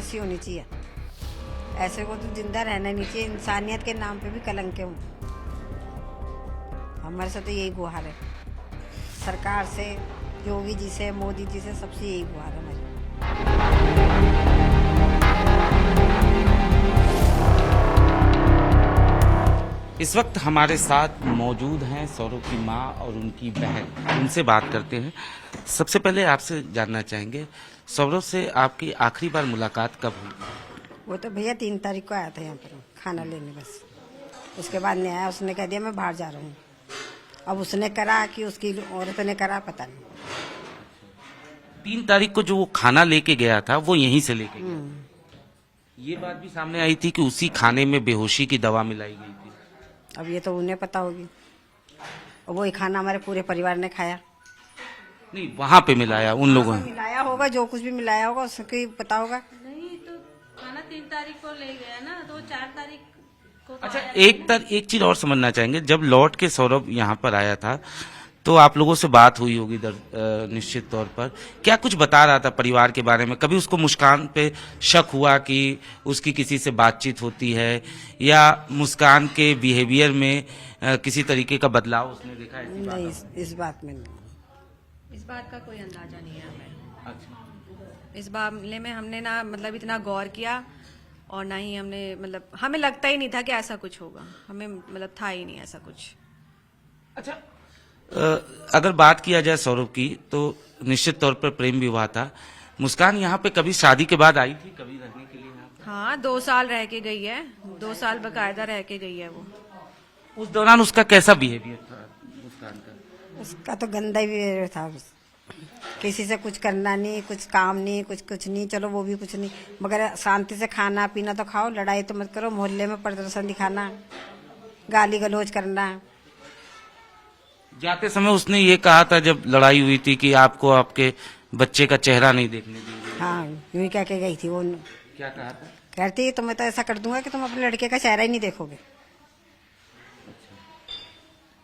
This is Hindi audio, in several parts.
फांसी होनी चाहिए। ऐसे को तो जिंदा रहना नहीं चाहिए। इंसानियत के नाम पे भी कलंक हूँ। हमारे साथ तो यही गुहार है सरकार से, योगी जी से, मोदी जी से, सबसे यही गुहार है हमारी। इस वक्त हमारे साथ मौजूद हैं सौरभ की माँ और उनकी बहन। उनसे बात करते हैं। सबसे पहले आपसे जानना चाहेंगे, सौरभ से आपकी आखिरी बार मुलाकात कब हुई? वो तो भैया 3 तारीख को आया था यहाँ पर खाना लेने, बस उसके बाद नहीं आया। उसने कह दिया मैं बाहर जा रहा हूँ। अब उसने करा कि उसकी औरत ने करा, पता नहीं। 3 तारीख को जो वो खाना लेके गया था वो यहीं से लेके गया। ये बात भी सामने आई थी कि उसी खाने में बेहोशी की दवा मिलाई गई थी। अब ये तो उन्हें पता होगी। और वही खाना हमारे पूरे परिवार ने खाया। नहीं, वहां पे मिलाया उन लोगों ने। मिलाया होगा, जो कुछ भी मिलाया होगा उसको ही पता होगा। नहीं तो खाना 3 तारीख को ले गया ना, तो 4 तारीख को तो अच्छा, आया एक चीज और समझना चाहेंगे। जब लौट के सौरभ यहाँ पर आया था तो आप लोगों से बात हुई होगी निश्चित तौर पर। क्या कुछ बता रहा था परिवार के बारे में? कभी उसको मुस्कान पे शक हुआ कि उसकी किसी से बातचीत होती है, या मुस्कान के बिहेवियर में किसी तरीके का बदलाव उसने देखा है? नहीं, इस बात में नहीं। इस बात का कोई अंदाजा नहीं है हमें। अच्छा। इस मामले में हमने ना मतलब इतना गौर किया, और ना ही हमने मतलब हमें लगता ही नहीं था कि ऐसा कुछ होगा। हमें मतलब था ही नहीं ऐसा कुछ। अच्छा, अगर बात किया जाए सौरभ की, तो निश्चित तौर पर प्रेम विवाह था। मुस्कान यहाँ पे कभी शादी के बाद आई थी कभी रहने के लिए यहाँ पे? हाँ, 2 साल रह के गई है। 2 साल बकायदा रह के गई है वो। उस दौरान उसका कैसा बिहेवियर था मुस्कान का? उसका तो गंदा ही बिहेवियर था। किसी से कुछ करना नहीं, कुछ काम नहीं, कुछ नहीं। चलो वो भी कुछ नहीं, मगर शांति से खाना पीना तो खाओ, लड़ाई तो मत करो। मोहल्ले में प्रदर्शन दिखाना, गाली गलौज करना। जाते समय उसने ये कहा था जब लड़ाई हुई थी कि आपको आपके बच्चे का चेहरा नहीं देखने देंगे। हाँ, यूं ही कह के गई थी वो। क्या कहा था? कहती तो मैं तो ऐसा कर दूंगा कि तुम अपने लड़के का चेहरा ही नहीं देखोगे।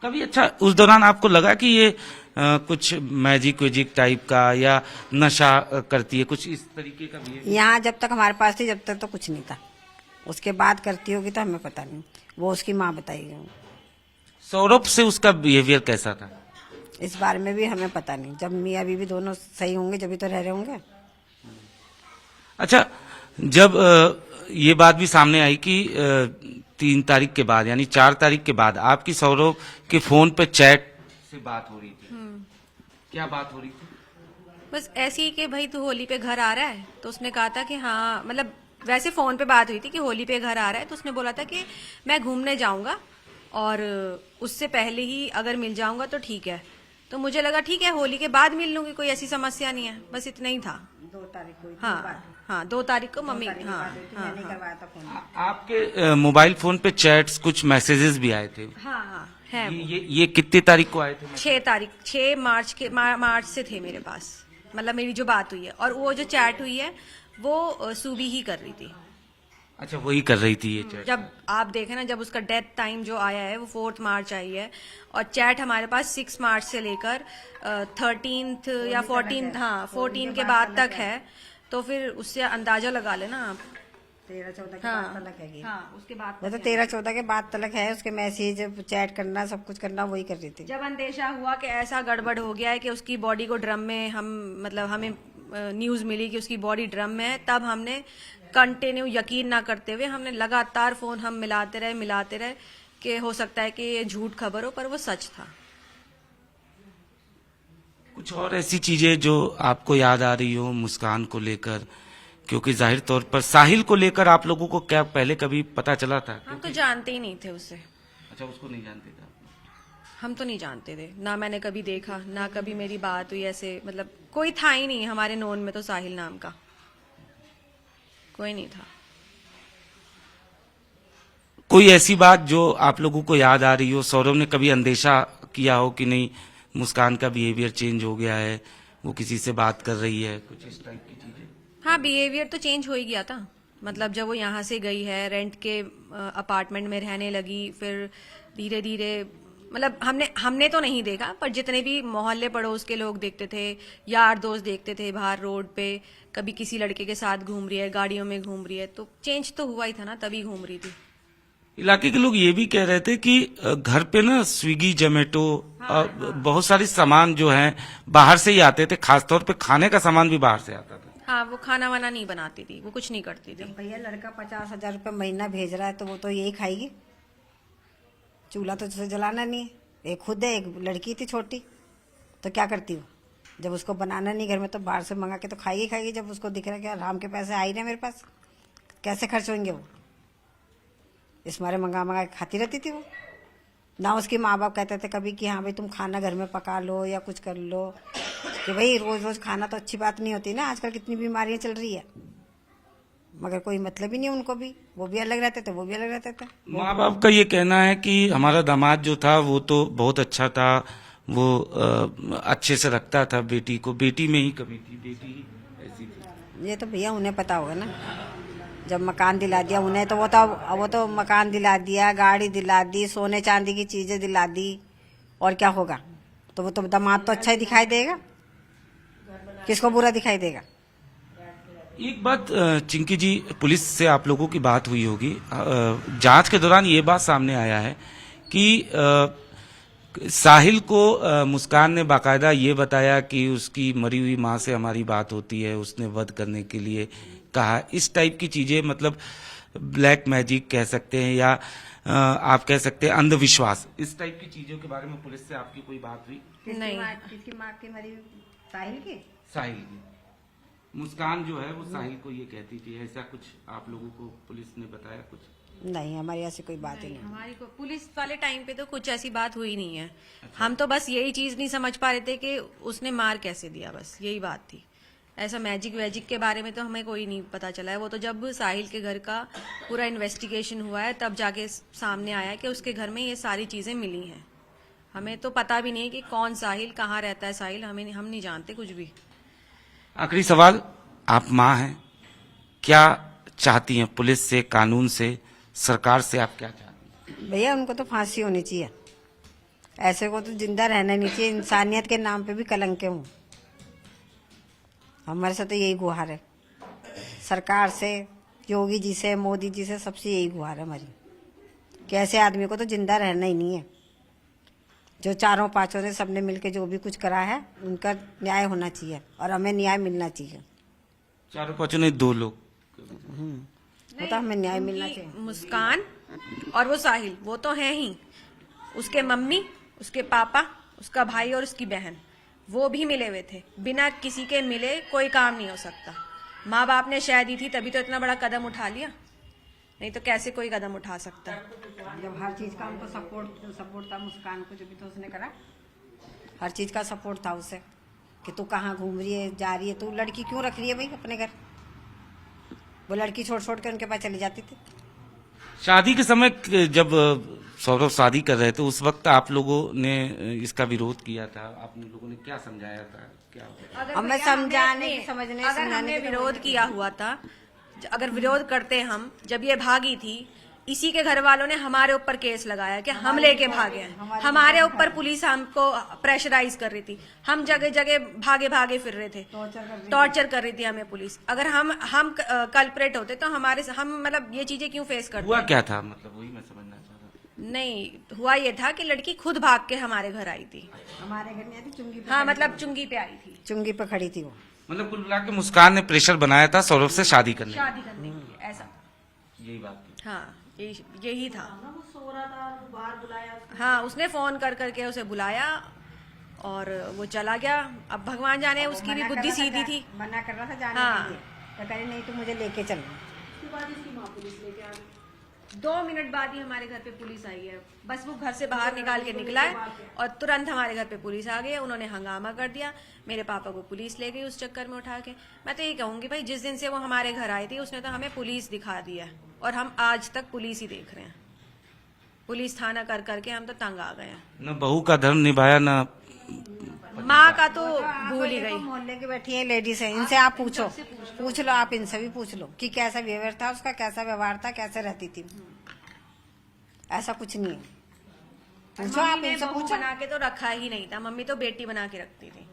कभी अच्छा उस दौरान आपको लगा कि ये कुछ मैजिक वेजिक टाइप का या नशा करती है, कुछ इस तरीके का भी? यहाँ जब तक हमारे पास थी, जब तक तो कुछ नहीं था। उसके बाद करती होगी तो हमें पता नहीं, वो उसकी माँ बताएगी। सौरभ से उसका बिहेवियर कैसा था? इस बारे में भी हमें पता नहीं। जब मियाँ बीवी दोनों सही होंगे जब तो रह रहे होंगे। अच्छा, जब ये बात भी सामने आई कि 3 तारीख के बाद यानी 4 तारीख के बाद आपकी सौरभ के फोन पे चैट से बात हो रही थी। क्या बात हो रही थी? बस ऐसी ही कि भाई तू होली पे घर आ रहा है, तो उसने कहा था कि हाँ, मतलब वैसे फोन पे बात हुई थी कि होली पे घर आ रहा है, तो उसने बोला था कि मैं घूमने जाऊंगा और उससे पहले ही अगर मिल जाऊंगा तो ठीक है। तो मुझे लगा ठीक है, होली के बाद मिल लूंगी, कोई ऐसी समस्या नहीं है। बस इतना ही था। 2 तारीख को। हाँ हाँ, 2 तारीख को मम्मी। हाँ हाँ मैंने करवाया था फोन। आपके मोबाइल फोन पे चैट्स, कुछ मैसेजेस भी आए थे। हाँ हाँ है वो। ये कितनी तारीख को आए थे? 6 मार्च से थे मेरे पास, मतलब मेरी जो बात हुई है। और वो जो चैट हुई है वो सूबी ही कर रही थी। अच्छा, वही कर रही थी ये चैट। जब आप देखें ना, जब उसका डेथ टाइम जो आया है वो 4 मार्च आई है, और चैट हमारे पास 6 मार्च से लेकर 13 या 14, हाँ 14 के बाद तक है। तो फिर उससे अंदाजा लगा लेना आप। 13-14 के हाँ, बाद तलक है। हाँ, उसके बाद वो तो 13-14 के बाद तलक है। उसके मैसेज, चैट करना, सब कुछ करना, वही कर रही थी। जब अंदेशा हुआ कि ऐसा गड़बड़ हो गया है कि उसकी बॉडी को ड्रम में, हमें न्यूज मिली कि उसकी बॉडी ड्रम में है, तब हमने कंटिन्यू, यकीन ना करते हुए, हमने लगातार फोन हम मिलाते रहे कि हो सकता है कि ये झूठ खबर हो, पर वो सच था। कुछ और ऐसी चीजें जो आपको याद आ रही हो मुस्कान को लेकर? क्योंकि जाहिर तौर पर साहिल को लेकर आप लोगों को क्या पहले कभी पता चला था? हम तो जानते ही नहीं थे उसे। अच्छा, उसको नहीं जानते थे? हम तो नहीं जानते थे, ना मैंने कभी देखा, ना कभी मेरी बात हुई ऐसे। मतलब कोई था ही नहीं हमारे नोन में, तो साहिल नाम का कोई नहीं था। कोई ऐसी बात जो आप लोगों को याद आ रही हो, सौरभ ने कभी अंदेशा किया हो कि नहीं मुस्कान का बिहेवियर चेंज हो गया है, वो किसी से बात कर रही है, कुछ इस टाइप की चीजें? हाँ, बिहेवियर तो चेंज हो ही गया था। मतलब जब वो यहाँ से गई है, रेंट के अपार्टमेंट में रहने लगी, फिर धीरे धीरे मतलब हमने तो नहीं देखा, पर जितने भी मोहल्ले पड़ोस के लोग देखते थे, यार दोस्त देखते थे बाहर रोड पे, कभी किसी लड़के के साथ घूम रही है, गाड़ियों में घूम रही है, तो चेंज तो हुआ ही था ना, तभी घूम रही थी। इलाके के लोग ये भी कह रहे थे कि घर पे ना स्विगी जोमेटो बहुत सारी सामान जो है बाहर से ही आते थे, खासतौर पे खाने का सामान भी बाहर से आता था। हाँ, वो खाना वाना नहीं बनाती थी, वो कुछ नहीं करती थी। भैया लड़का 50,000 रुपये महीना भेज रहा है तो वो तो यही खाएगी, चूल्हा तो उसे जलाना नहीं है। एक खुद है, एक लड़की थी छोटी, तो क्या करती वो? जब उसको बनाना नहीं घर में तो बाहर से मंगा के तो खाएगी। जब उसको दिख रहा है कि आराम के पैसे आ ही रहे मेरे पास, कैसे खर्च होंगे वो, इस मारे मंगा के खाती रहती थी वो। ना उसके माँ बाप कहते थे कभी कि हाँ भाई तुम खाना घर में पका लो या कुछ कर लो, कि भाई रोज रोज खाना तो अच्छी बात नहीं होती ना, आजकल कितनी बीमारियां चल रही है। मगर कोई मतलब ही नहीं उनको भी, वो भी अलग रहते थे, वो भी अलग रहते थे। माँ बाप का ये कहना है कि हमारा दामाद जो था वो तो बहुत अच्छा था, वो अच्छे से रखता था बेटी को, बेटी में ही कमी थी, बेटी ही ऐसी थी। ये तो भैया उन्हें पता होगा ना, जब मकान दिला दिया उन्हें तो वो तो मकान दिला दिया, गाड़ी दिला दी, सोने चांदी की चीजें दिला दी, और क्या होगा? तो वो तो दामाद तो अच्छा ही दिखाई देगा, किसको बुरा दिखाई देगा? एक बात चिंकी जी, पुलिस से आप लोगों की बात हुई होगी, जांच के दौरान ये बात सामने आया है कि साहिल को मुस्कान ने बाकायदा ये बताया कि उसकी मरी हुई माँ से हमारी बात होती है, उसने वध करने के लिए कहा। इस टाइप की चीजें, मतलब ब्लैक मैजिक कह सकते हैं या आप कह सकते हैं अंधविश्वास, इस टाइप की चीजों के बारे में पुलिस से आपकी कोई बात हुई? नहीं। किसकी माँ की मरी? साहिल की? साहिल की। मुस्कान जो है वो साहिल को ये कहती थी, ऐसा कुछ आप लोगों को पुलिस ने बताया कुछ? नहीं, हमारी ऐसी कोई बात ही नहीं। हमारी को पुलिस वाले टाइम पे तो कुछ ऐसी बात हुई नहीं है। हम तो बस यही चीज नहीं समझ पा रहे थे कि उसने मार कैसे दिया, बस यही बात थी। ऐसा मैजिक वैजिक के बारे में तो हमें कोई नहीं पता चला है। वो तो जब साहिल के घर का पूरा इन्वेस्टिगेशन हुआ है तब जाके सामने आया कि उसके घर में ये सारी चीजें मिली हैं। हमें तो पता भी नहीं कि कौन साहिल, कहाँ रहता है साहिल, हम नहीं जानते कुछ भी। आखिरी सवाल, आप माँ हैं, क्या चाहती हैं पुलिस से, कानून से, सरकार से आप क्या चाहती हैं? भैया उनको तो फांसी होनी चाहिए, ऐसे को तो जिंदा रहना नहीं चाहिए। इंसानियत के नाम पे भी कलंक हूँ। हमारे साथ तो यही गुहार है, सरकार से, योगी जी से, मोदी जी से, सबसे यही गुहार है हमारी कि ऐसे आदमी को तो जिंदा रहना ही नहीं है। जो चारों पांचों ने सबने मिलके जो भी कुछ करा है उनका न्याय होना चाहिए और हमें न्याय मिलना चाहिए। चारों पांचों ने, 2 लोग। वो तो हमें न्याय मिलना चाहिए। मुस्कान और वो साहिल, वो तो हैं ही, उसके मम्मी, उसके पापा, उसका भाई और उसकी बहन, वो भी मिले हुए थे। बिना किसी के मिले कोई काम नहीं हो सकता। माँ बाप ने शह दी थी तभी तो इतना बड़ा कदम उठा लिया, नहीं तो कैसे कोई कदम उठा सकता। जब हर चीज का उनको सपोर्ट था मुस्कान को, जो भी तो उसने करा, हर चीज का सपोर्ट था उसे कि तू कहाँ घूम रही है, जा रही है, तू लड़की क्यों रख रही है भाई अपने घर? वो लड़की छोड़ छोड़ के उनके पास चली जाती थी। शादी के समय जब सौरभ शादी कर रहे थे उस वक्त आप लोगों ने इसका विरोध किया था, आप लोगों ने क्या समझाया था, क्या? हमें समझाने समझने अगर हमने विरोध किया हुआ था, अगर विरोध करते हम, जब ये भागी थी, इसी के घर वालों ने हमारे ऊपर केस लगाया कि हम लेके भागे हैं। हमारे ऊपर पुलिस हमको प्रेशराइज कर रही थी, हम जगह जगह भागे भागे फिर रहे थे, टॉर्चर कर रही थी हमें पुलिस। अगर हम कल्प्रेट होते तो हम मतलब ये चीजें क्यों फेस करते? हुआ क्या था, मतलब वही मैं समझना चाह रहा। नहीं, हुआ ये था कि लड़की खुद भाग के हमारे घर आई थी। हमारे घर में आई थी चुंगी पे। हाँ, मतलब चुंगी पे आई थी, चुंगी पे खड़ी थी वो। मतलब कुल मिला के मुस्कान ने प्रेशर बनाया था सौरभ से शादी करने शादी करने के लिए, ऐसा। यही बात थी। हाँ, यही था। हाँ, उसने फोन कर करके उसे बुलाया और वो चला गया। अब भगवान जाने, उसकी भी बुद्धि सीधी थी। मना कर रहा था जाने हाँ। के लिए, तो कह रही नहीं तू मुझे लेके चल। 2 मिनट बाद ही हमारे घर पे पुलिस आई है। बस वो घर से बाहर निकाल के निकला है और तुरंत हमारे घर पे पुलिस आ गई। उन्होंने हंगामा कर दिया, मेरे पापा को पुलिस ले गई उस चक्कर में उठा के। मैं तो ये कहूंगी भाई, जिस दिन से वो हमारे घर आई थी उसने तो हमें पुलिस दिखा दिया है और हम आज तक पुलिस ही देख रहे हैं। पुलिस थाना कर करके हम तो तंग आ गए हैं। न बहू का धर्म निभाया, न माँ का तो भूल ही गई। मोहल्ले की बैठी है लेडीज है, इनसे आप पूछ लो, आप इनसे भी पूछ लो कि कैसा व्यवहार था उसका, कैसा व्यवहार था, कैसे रहती थी। ऐसा कुछ नहीं है। पूछो आप मम्मी ने इनसे बहू पूछो। बना के तो रखा ही नहीं था, मम्मी तो बेटी बना के रखती थी।